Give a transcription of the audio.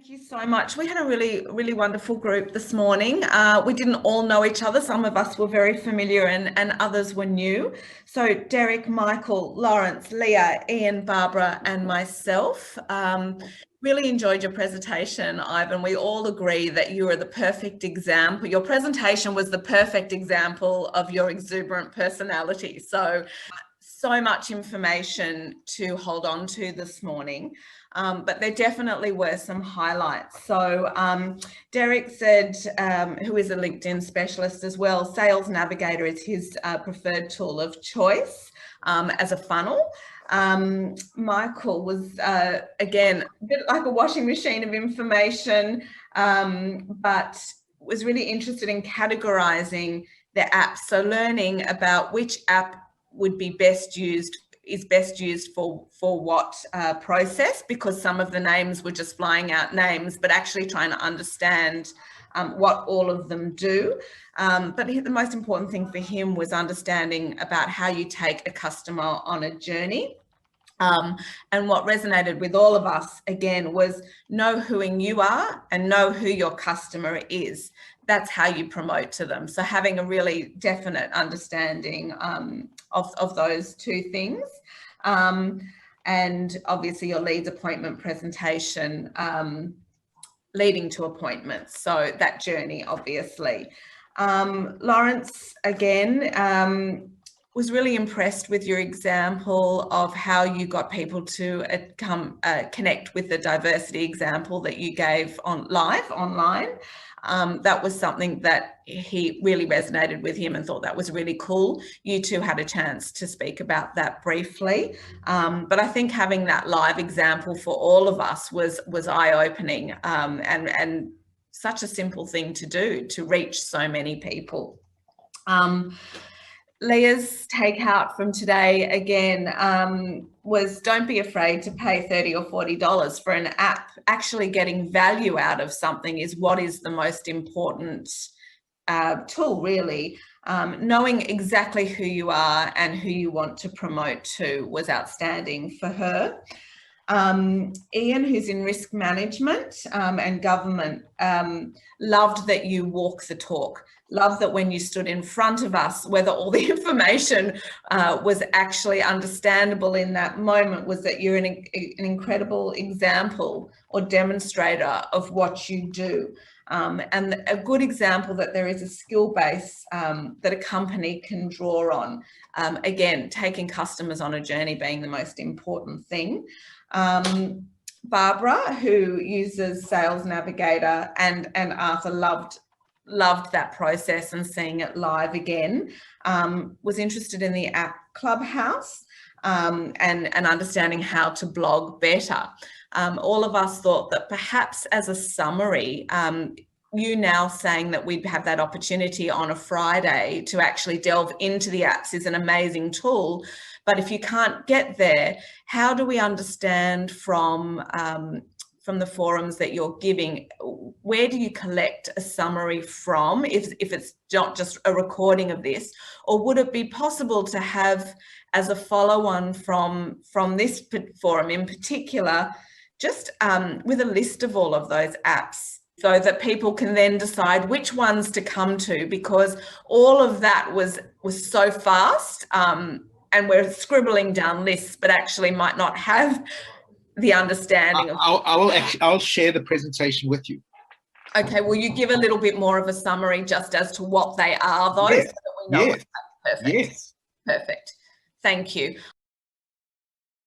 Thank you so much. We had a really wonderful group this morning. We didn't all know each other. Some of us were very familiar and others were new. So Derek, Michael, Lawrence, Leah, Ian, Barbara and myself really enjoyed your presentation, Ivan. We all agree that you are the perfect example. Your presentation was the perfect example of your exuberant personality. So much information to hold on to this morning. But there definitely were some highlights. So Derek said, who is a LinkedIn specialist as well, Sales Navigator is his preferred tool of choice as a funnel. Michael was, again, a bit like a washing machine of information, but was really interested in categorizing the apps. So learning about which app would be best used for what process, because some of the names were just flying out names, but actually trying to understand what all of them do. But the most important thing for him was understanding about how you take a customer on a journey. And what resonated with all of us, again, was know who you are and know who your customer is. That's how you promote to them. So having a really definite understanding of those two things. And obviously your leads appointment presentation leading to appointments. So that journey, obviously. Lawrence, again, was really impressed with your example of how you got people to connect with the diversity example that you gave online. That was something that he really resonated with him and thought that was really cool. You two had a chance to speak about that briefly. But I think having that live example for all of us was eye-opening and such a simple thing to do to reach so many people. Leah's takeout from today, again, was don't be afraid to pay $30 or $40 for an app. Actually getting value out of something is what is the most important tool, really. Knowing exactly who you are and who you want to promote to was outstanding for her. Ian, who's in risk management and government, loved that you walk the talk. Love that when you stood in front of us, whether all the information was actually understandable in that moment, was that you're an incredible example or demonstrator of what you do. And a good example that there is a skill base that a company can draw on. Again, taking customers on a journey being the most important thing. Barbara, who uses Sales Navigator, and Arthur loved that process and seeing it live again, was interested in the app Clubhouse and understanding how to blog better. All of us thought that perhaps as a summary, you now saying that we'd have that opportunity on a Friday to actually delve into the apps is an amazing tool. But if you can't get there, how do we understand from the forums that you're giving, where do you collect a summary from if it's not just a recording of this? Or would it be possible to have, as a follow-on from this forum in particular, just with a list of all of those apps so that people can then decide which ones to come to, because all of that was so fast and we're scribbling down lists but actually might not have the understanding of. I'll share the presentation with you. Okay, will you give a little bit more of a summary just as to what they are, though? Yes. So that we know. Yes. Perfect. Yes. Perfect. Thank you.